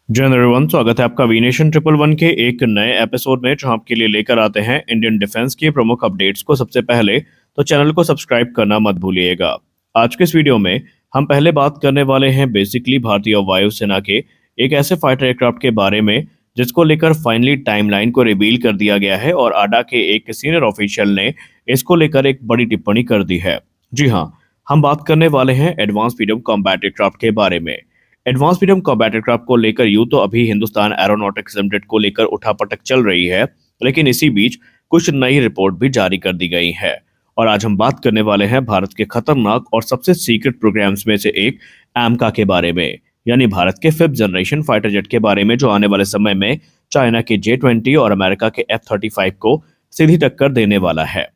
जय हिंद एवरीवन, स्वागत है आपका वीनेशन ट्रिपल वन के एक नए एपिसोड में, जो आपके लिए लेकर आते हैं इंडियन डिफेंस की प्रमुख अपडेट्स को सबसे पहले। तो चैनल को सब्सक्राइब करना मत भूलिएगा। आज के इस वीडियो में हम पहले बात करने वाले हैं बेसिकली भारतीय वायुसेना के एक ऐसे फाइटर एयरक्राफ्ट के बारे में जिसको लेकर फाइनली टाइमलाइन को रिवील कर दिया गया है और आडा के एक सीनियर ऑफिशियल ने इसको लेकर एक बड़ी टिप्पणी कर दी है। जी हाँ, हम बात करने वाले हैं एडवांस मीडियम कॉम्बैट एयरक्राफ्ट के बारे में। एडवांस मीडियम कॉम्बैट एयरक्राफ्ट को लेकर यूं तो अभी हिंदुस्तान एरोनॉटिक्स लिमिटेड को लेकर उठापटक चल रही है, लेकिन इसी बीच कुछ नई रिपोर्ट भी जारी कर दी गई है। और आज हम बात करने वाले हैं भारत के खतरनाक और सबसे सीक्रेट प्रोग्राम्स में से एक एमका के बारे में, यानी भारत के 5th जनरेशन फाइटर जेट के बारे में, जो आने वाले समय में चाइना के J-20 और अमेरिका के F-35 को सीधी टक्कर देने वाला है।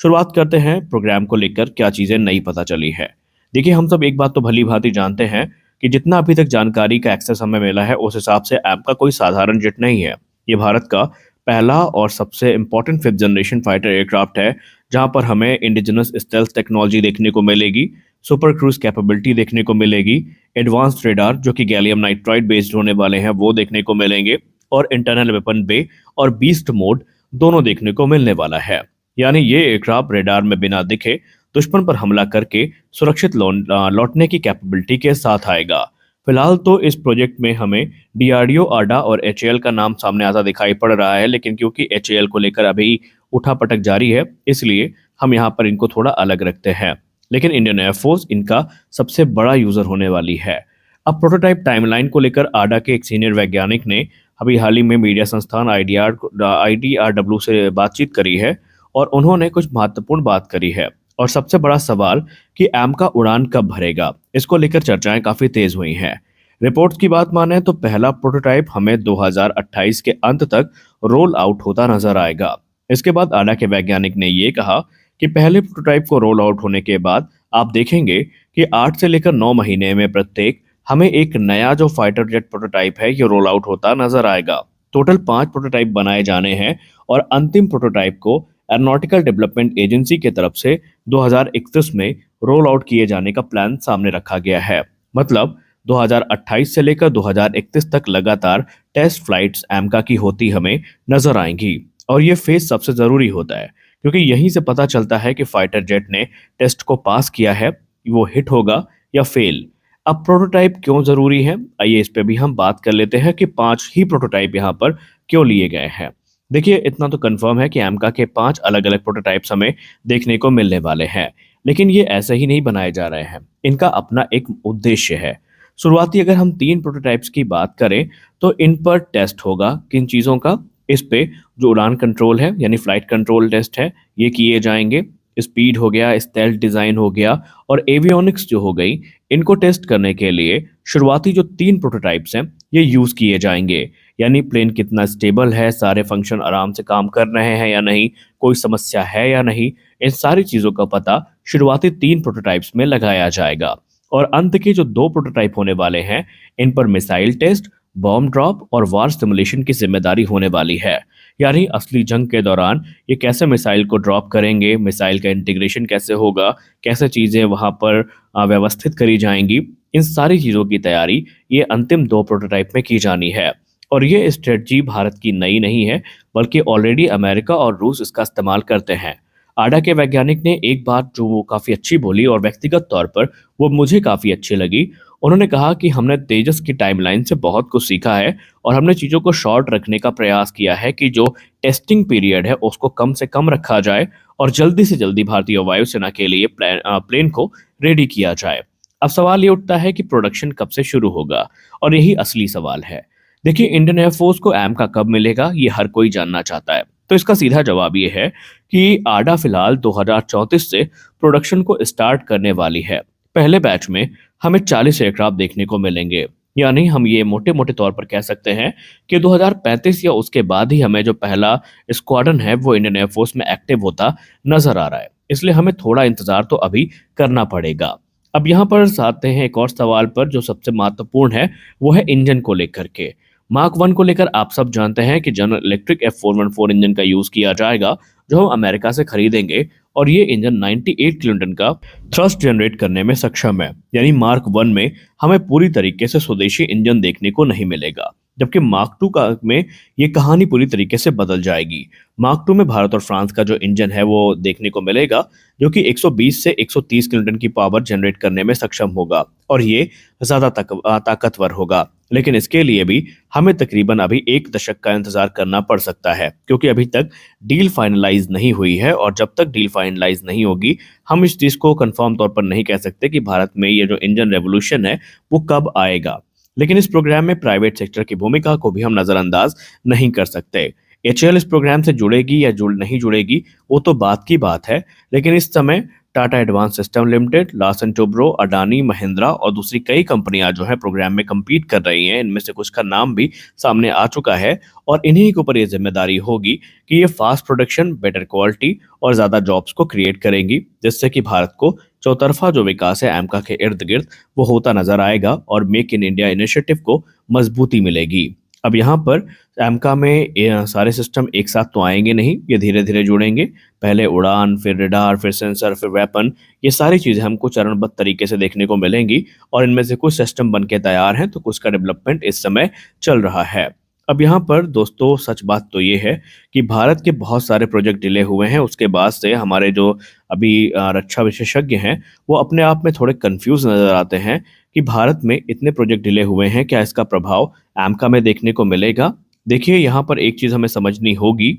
शुरुआत करते हैं प्रोग्राम को लेकर क्या चीजें नई पता चली है। देखिए, हम सब एक बात तो भली भांति जानते हैं कि जितना अभी तक जानकारी का एक्सेस हमें मिला है, उस हिसाब से एमका कोई साधारण जेट नहीं है। ये भारत का पहला और सबसे important 5th generation fighter aircraft है, जहां पर हमें इंडिजिनस स्टेल्थ टेक्नोलॉजी देखने को मिलेगी, सुपर क्रूज कैपेबिलिटी देखने को मिलेगी, एडवांस्ड रेडार जो कि गैलियम नाइट्राइड बेस्ड होने वाले हैं वो देखने को मिलेंगे, और इंटरनल वेपन बे और बीस्ट मोड दोनों देखने को मिलने वाला है। यानी ये एयरक्राफ्ट रेडार में बिना दिखे दुश्मन पर हमला करके सुरक्षित लौटने की कैपेबिलिटी के साथ आएगा। फिलहाल तो इस प्रोजेक्ट में हमें डीआरडीओ, आडा और एचएएल का नाम सामने आता दिखाई पड़ रहा है, लेकिन क्योंकि एचएएल को लेकर अभी उठापटक जारी है, इसलिए हम यहाँ पर इनको थोड़ा अलग रखते हैं। लेकिन इंडियन एयरफोर्स इनका सबसे बड़ा यूजर होने वाली है। अब प्रोटोटाइप टाइमलाइन को लेकर आडा के एक सीनियर वैज्ञानिक ने अभी हाल ही में मीडिया संस्थान IDRW से बातचीत करी है और उन्होंने कुछ महत्वपूर्ण बात करी है। और सबसे बड़ा सवाल कि एमका उड़ान कब भरेगा, इसको लेकर चर्चाएं काफी तेज हुई हैं। रिपोर्ट्स की बात माने तो पहला प्रोटोटाइप हमें 2028 के अंत तक रोल आउट होता नजर आएगा। इसके बाद आडा के वैज्ञानिक ने ये कहा कि पहले प्रोटोटाइप को रोल आउट होने के बाद आप देखेंगे कि 8 से लेकर 9 महीने में प्रत्येक हमें एक नया जो फाइटर जेट प्रोटोटाइप है ये रोल आउट होता नजर आएगा। टोटल 5 प्रोटोटाइप बनाए जाने हैं और अंतिम प्रोटोटाइप को एरोनॉटिकल डेवलपमेंट एजेंसी की तरफ से 2031 में रोल आउट किए जाने का प्लान सामने रखा गया है। मतलब 2028 से लेकर 2031 तक लगातार टेस्ट फ्लाइट्स एमका की होती हमें नजर आएंगी। और ये फेज सबसे जरूरी होता है, क्योंकि यहीं से पता चलता है कि फाइटर जेट ने टेस्ट को पास किया है, वो हिट होगा या फेल। अब प्रोटोटाइप क्यों जरूरी है, आइए इस पे भी हम बात कर लेते हैं कि 5 ही प्रोटोटाइप यहाँ पर क्यों लिए गए हैं। देखिए, इतना तो कंफर्म है कि एमका के 5 अलग अलग प्रोटोटाइप्स हमें देखने को मिलने वाले हैं, लेकिन ये ऐसे ही नहीं बनाए जा रहे हैं, इनका अपना एक उद्देश्य है। शुरुआती अगर हम 3 प्रोटोटाइप्स की बात करें तो इन पर टेस्ट होगा किन चीज़ों का। इस पे जो उड़ान कंट्रोल है यानी फ्लाइट कंट्रोल टेस्ट है, ये किए जाएंगे। स्पीड हो गया, स्टेल्थ डिज़ाइन हो गया और एवियोनिक्स जो हो गई, इनको टेस्ट करने के लिए शुरुआती जो 3 प्रोटोटाइप्स हैं ये यूज़ किए जाएंगे। यानी प्लेन कितना स्टेबल है, सारे फंक्शन आराम से काम कर रहे हैं या नहीं, कोई समस्या है या नहीं, इन सारी चीज़ों का पता शुरुआती 3 प्रोटोटाइप्स में लगाया जाएगा। और अंत के जो 2 प्रोटोटाइप होने वाले हैं, इन पर मिसाइल टेस्ट, बॉम्ब ड्रॉप और वार सिमुलेशन की जिम्मेदारी होने वाली है। यानी असली जंग के दौरान ये कैसे मिसाइल को ड्रॉप करेंगे, मिसाइल का इंटीग्रेशन कैसे होगा, कैसे चीज़ें वहाँ पर व्यवस्थित करी जाएंगी, इन सारी चीज़ों की तैयारी ये अंतिम 2 प्रोटोटाइप में की जानी है। और ये स्ट्रेटजी भारत की नई नहीं है, बल्कि ऑलरेडी अमेरिका और रूस इसका इस्तेमाल करते हैं। आडा के वैज्ञानिक ने एक बात जो वो काफ़ी अच्छी बोली और व्यक्तिगत तौर पर वो मुझे काफ़ी अच्छी लगी। उन्होंने कहा कि हमने तेजस की टाइमलाइन से बहुत कुछ सीखा है और हमने चीज़ों को शॉर्ट रखने का प्रयास किया है कि जो टेस्टिंग पीरियड है उसको कम से कम रखा जाए और जल्दी से जल्दी भारतीय वायुसेना के लिए प्लेन को रेडी किया जाए। अब सवाल ये उठता है कि प्रोडक्शन कब से शुरू होगा, और यही असली सवाल है। देखिए, इंडियन एयरफोर्स को एमका कब मिलेगा ये हर कोई जानना चाहता है। तो इसका सीधा जवाब ये है कि आडा फिलहाल 2034 से प्रोडक्शन को स्टार्ट करने वाली है। पहले बैच में हमें 40 एयरक्राफ्ट देखने को मिलेंगे। यानी हम ये मोटे मोटे तौर पर कह सकते हैं कि 2035 या उसके बाद ही हमें जो पहला स्क्वाड्रन है वो इंडियन एयरफोर्स में एक्टिव होता नजर आ रहा है। इसलिए हमें थोड़ा इंतजार तो अभी करना पड़ेगा। अब यहाँ पर आते हैं एक और सवाल पर जो सबसे महत्वपूर्ण है, वो है इंजन को लेकर के। मार्क 1 को लेकर आप सब जानते हैं कि जनरल इलेक्ट्रिक F414 इंजन का यूज किया जाएगा, जो हम अमेरिका से खरीदेंगे और ये इंजन 98 किलोन्यूटन का थ्रस्ट जनरेट करने में सक्षम है। यानी मार्क 1 में हमें पूरी तरीके से स्वदेशी इंजन देखने को नहीं मिलेगा, जबकि मार्क 2 का में ये कहानी पूरी तरीके से बदल जाएगी। मार्क 2 में भारत और फ्रांस का जो इंजन है वो देखने को मिलेगा, जो कि 120 से 130 किलोन्यूटन की पावर जनरेट करने में सक्षम होगा और ये ज़्यादा ताकतवर होगा। लेकिन इसके लिए भी हमें तकरीबन अभी 1 दशक का इंतजार करना पड़ सकता है, क्योंकि अभी तक डील फाइनलाइज नहीं हुई है और जब तक डील फाइनलाइज नहीं होगी हम इस चीज़ को कंफर्म तौर पर नहीं कह सकते कि भारत में ये जो इंजन रेवोल्यूशन है वो कब आएगा। लेकिन इस प्रोग्राम में प्राइवेट सेक्टर की भूमिका को भी हम नज़रअंदाज नहीं कर सकते। एचएएल इस प्रोग्राम से जुड़ेगी या नहीं जुड़ेगी वो तो बात की बात है, लेकिन इस समय Tata advance system limited, Larsen Toubro, Adani, Mahindra और दूसरी कई कंपनियां जो है प्रोग्राम में compete कर रही हैं। इनमें से कुछ का नाम भी सामने आ चुका है और इन्हीं के ऊपर ये जिम्मेदारी होगी कि ये फास्ट प्रोडक्शन, बेटर क्वालिटी और ज़्यादा जॉब्स को क्रिएट करेंगी, जिससे कि भारत को चौतरफा जो विकास है एमका के इर्द गिर्द वो होता नजर आएगा और मेक इन इंडिया इनिशिएटिव को मजबूती मिलेगी। अब यहाँ पर एमका में सारे सिस्टम एक साथ तो आएंगे नहीं, ये धीरे धीरे जुड़ेंगे। पहले उड़ान, फिर रडार, फिर सेंसर, फिर वेपन, ये सारी चीज़ें हमको चरणबद्ध तरीके से देखने को मिलेंगी और इनमें से कुछ सिस्टम बन के तैयार हैं तो कुछ का डेवलपमेंट इस समय चल रहा है। अब यहाँ पर दोस्तों सच बात तो ये है कि भारत के बहुत सारे प्रोजेक्ट डिले हुए हैं। उसके बाद से हमारे जो अभी रक्षा विशेषज्ञ हैं वो अपने आप में थोड़े कंफ्यूज नजर आते हैं कि भारत में इतने प्रोजेक्ट डिले हुए हैं, क्या इसका प्रभाव एमका में देखने को मिलेगा। देखिए यहाँ पर एक चीज़ हमें समझनी होगी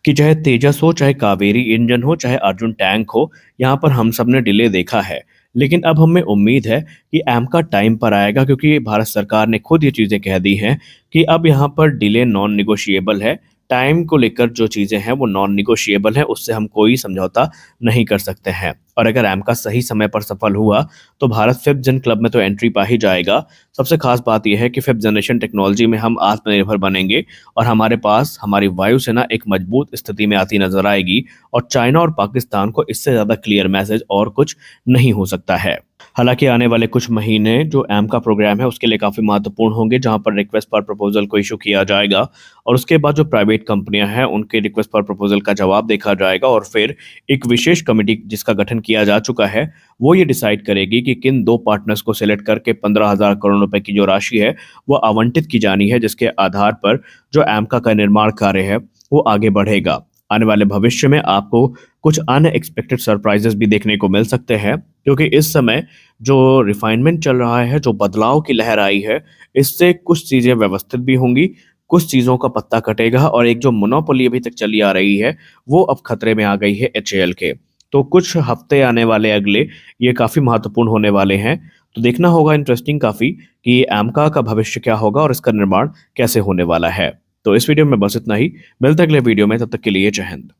कि चाहे तेजस हो, चाहे कावेरी इंजन हो, चाहे अर्जुन टैंक हो, यहाँ पर हम सब ने डिले देखा है। लेकिन अब हमें उम्मीद है कि एमका टाइम पर आएगा, क्योंकि भारत सरकार ने खुद ये चीज़ें कह दी हैं कि अब यहाँ पर डिले नॉन निगोशिएबल है। टाइम को लेकर जो चीज़ें हैं वो नॉन निगोशिएबल है, उससे हम कोई समझौता नहीं कर सकते हैं। और अगर एमका सही समय पर सफल हुआ तो भारत 5th जन क्लब में तो एंट्री पा ही जाएगा। सबसे खास बात यह है कि 5th जनरेशन टेक्नोलॉजी में हम आत्मनिर्भर बनेंगे और हमारे पास हमारी वायुसेना एक मजबूत स्थिति में आती नजर आएगी और चाइना और पाकिस्तान को इससे ज़्यादा क्लियर मैसेज और कुछ नहीं हो सकता है। हालांकि आने वाले कुछ महीने जो एमका प्रोग्राम है उसके लिए काफ़ी महत्वपूर्ण होंगे, जहां पर रिक्वेस्ट फॉर प्रपोजल को इशू किया जाएगा और उसके बाद जो प्राइवेट कंपनियां हैं उनके रिक्वेस्ट फॉर प्रपोजल का जवाब देखा जाएगा और फिर एक विशेष कमेटी जिसका गठन किया जा चुका है वो ये डिसाइड करेगी कि किन 2 पार्टनर्स को सिलेक्ट करके 15,000 करोड़ रुपए की जो राशि है वो आवंटित की जानी है, जिसके आधार पर जो एमका का निर्माण कार्य है वो आगे बढ़ेगा। आने वाले भविष्य में आपको कुछ अनएक्सपेक्टेड सरप्राइजेस भी देखने को मिल सकते हैं, क्योंकि इस समय जो रिफाइनमेंट चल रहा है, जो बदलाव की लहर आई है, इससे कुछ चीज़ें व्यवस्थित भी होंगी, कुछ चीज़ों का पत्ता कटेगा और एक जो मोनोपोली अभी तक चली आ रही है वो अब खतरे में आ गई है एचएएल के। तो कुछ हफ्ते आने वाले अगले ये काफ़ी महत्वपूर्ण होने वाले हैं, तो देखना होगा इंटरेस्टिंग काफ़ी कि एमका का भविष्य क्या होगा और इसका निर्माण कैसे होने वाला है। तो इस वीडियो में बस इतना ही, मिलते हैं अगले वीडियो में, तब तक के लिए जय हिंद।